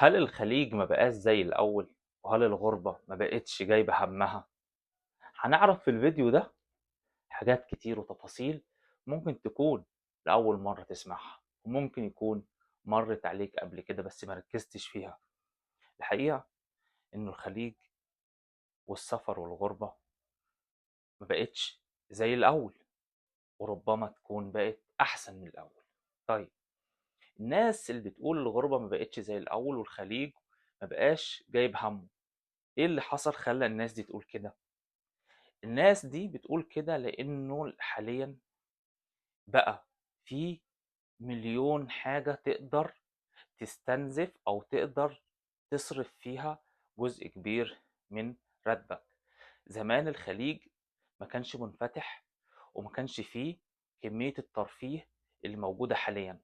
هل الخليج ما بقاش زي الأول؟ وهل الغربة ما بقتش جايبة همها؟ هنعرف في الفيديو ده حاجات كتير وتفاصيل ممكن تكون لأول مرة تسمعها، وممكن يكون مرت عليك قبل كده بس ما ركزتش فيها. الحقيقة إنه الخليج والسفر والغربة ما بقتش زي الأول، وربما تكون بقت أحسن من الأول. طيب، الناس اللي بتقول الغربة ما بقتش زي الأول والخليج ما بقاش جايب همه، إيه اللي حصل خلى الناس دي تقول كده؟ الناس دي بتقول كده لأنه حاليا بقى في مليون حاجة تقدر تستنزف أو تقدر تصرف فيها جزء كبير من راتبك. زمان الخليج ما كانش منفتح وما كانش فيه كمية الترفيه اللي موجودة حاليا،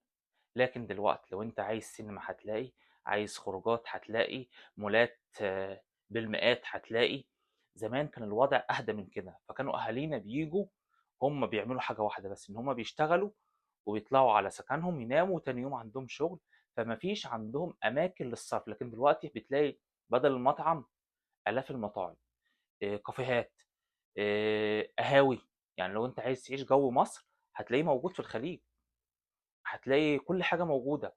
لكن دلوقتي لو انت عايز سينما هتلاقي، عايز خروجات هتلاقي، مولات بالمئات هتلاقي. زمان كان الوضع اهدى من كده، فكانوا اهالينا بيجوا هم بيعملوا حاجة واحدة بس، ان هم بيشتغلوا وبيطلعوا على سكنهم يناموا وتاني يوم عندهم شغل، فما فيش عندهم اماكن للصرف. لكن دلوقتي بتلاقي بدل المطعم الاف المطاعم، كافيهات، قهاوي. يعني لو انت عايز تعيش جو مصر هتلاقيه موجود في الخليج، هتلاقي كل حاجة موجودة،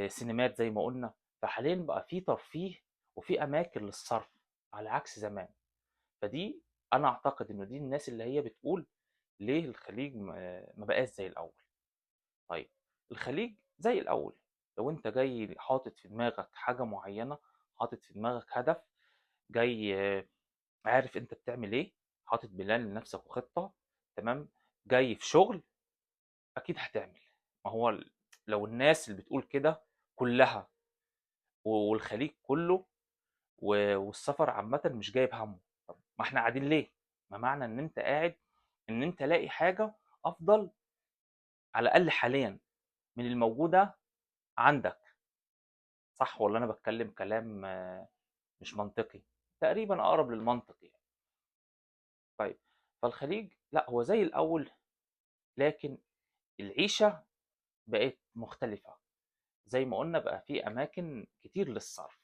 سينمات زي ما قلنا. فحاليا بقى في ترفيه وفي اماكن للصرف على عكس زمان. فدي انا اعتقد ان دي الناس اللي هي بتقول ليه الخليج ما بقاش زي الاول. طيب، الخليج زي الاول لو انت جاي حاطط في دماغك حاجه معينه، حاطط في دماغك هدف، جاي عارف انت بتعمل ايه، حاطط بلان لنفسك وخطه، تمام، جاي في شغل، اكيد هتعمل. ما هو لو الناس اللي بتقول كده كلها والخليج كله والسفر عامة مش جايب همه، طب ما احنا قاعدين ليه؟ ما معنى ان انت قاعد ان انت لاقي حاجة افضل على الاقل حاليا من الموجودة عندك. صح ولا انا بتكلم كلام مش منطقي؟ تقريبا اقرب للمنطق يعني. طيب، فالخليج لا هو زي الاول، لكن العيشة بقت مختلفة. زي ما قلنا بقى في اماكن كتير للصرف،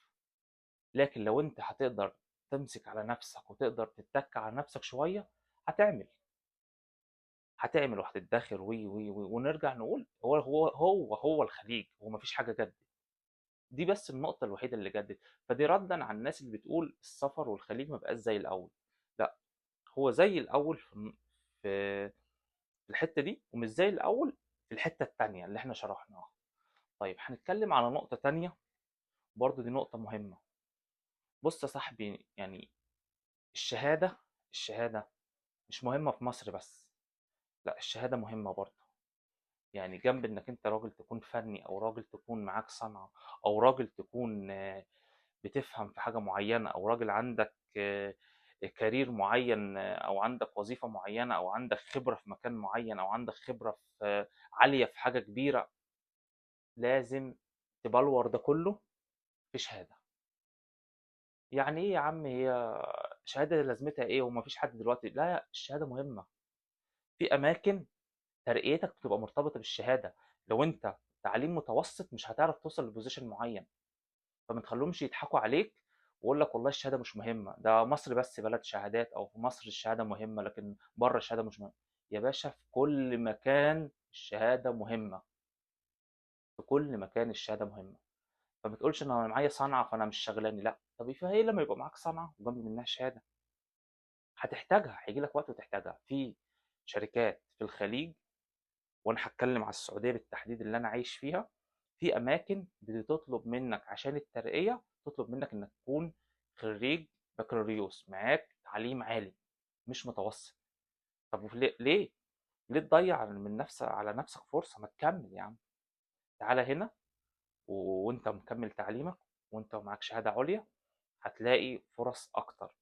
لكن لو انت هتقدر تمسك على نفسك وتقدر تتك على نفسك شوية هتعمل وهتتدخر وي ونرجع نقول هو الخليج، هو مفيش حاجة جدت. دي بس النقطة الوحيدة اللي جدت. فدي ردا على الناس اللي بتقول السفر والخليج ما بقاش زي الأول. لا، هو زي الأول في الحتة دي، ومش زي الأول في الحتة التانية اللي احنا شرحناها. طيب، هنتكلم على نقطة تانية برضو، دي نقطة مهمة. بص يا صاحبي، يعني الشهادة مش مهمة في مصر بس، لا الشهادة مهمة برضه. يعني جنب انك انت راجل تكون فني، او راجل تكون معاك صنعة، او راجل تكون بتفهم في حاجة معينة، او راجل عندك كارير معين، او عندك وظيفة معينة، او عندك خبرة في مكان معين، او عندك خبرة في عالية في حاجة كبيرة، لازم تبلور ده كله في شهادة. يعني ايه يا عم هي شهادة لازمتها ايه ومفيش حد دلوقتي؟ لا، الشهادة مهمة. في اماكن ترقيتك بتبقى مرتبطة بالشهادة. لو انت تعليم متوسط مش هتعرف توصل لبوزيشن معين، فما تخليهمش يضحكوا عليك ويقول لك والله الشهادة مش مهمة، ده مصر بس بلد شهادات، او في مصر الشهادة مهمة لكن بره الشهادة مش مهمة. يا باشا، في كل مكان الشهادة مهمة، في كل مكان الشهادة مهمة. فما تقولش ان انا معايا صنعة فانا مش شغلاني. لا، طب ايه لما يبقى معاك صنعة وجنب منها شهادة؟ هتحتاجها، هيجي لك وقت وتحتاجها في شركات في الخليج. وانا هتكلم على السعوديه بالتحديد اللي انا عايش فيها. في اماكن بتطلب منك عشان الترقيه، تطلب منك انك تكون خريج بكالوريوس، معاك تعليم عالي مش متوسط. طب ليه تضيع من نفسك على نفسك فرصه؟ ما تكمل يا عم، تعالى هنا وانت مكمل تعليمك وانت معاك شهاده عليا، هتلاقي فرص اكتر،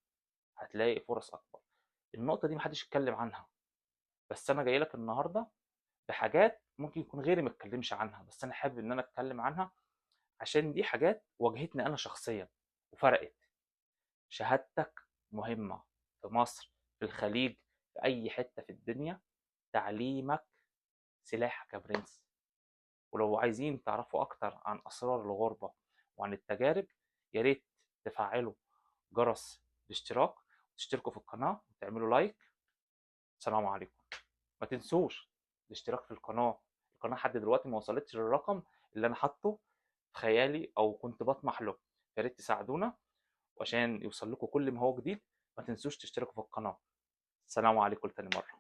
هتلاقي فرص اكبر. النقطه دي محدش يتكلم عنها، بس انا جاي لك النهارده بحاجات ممكن يكون غيري ما اتكلمش عنها، بس انا حابب ان انا اتكلم عنها عشان دي حاجات واجهتني انا شخصيا وفرقت. شهادتك مهمة في مصر، في الخليج، في اي حتة في الدنيا. تعليمك سلاحك يا برنس. ولو عايزين تعرفوا اكتر عن اسرار الغربة وعن التجارب، يا ريت تفعلوا جرس الاشتراك وتشتركوا في القناة وتعملوا لايك. سلام عليكم. ما تنسوش الاشتراك في القناة لحد دلوقتي ما وصلتش للرقم اللي أنا حاطه في خيالي أو كنت بطمح له، يا ريت تساعدونا وعشان يوصل لكم كل ما هو جديد. ما تنسوش تشتركوا في القناة. السلام عليكم تاني مرة.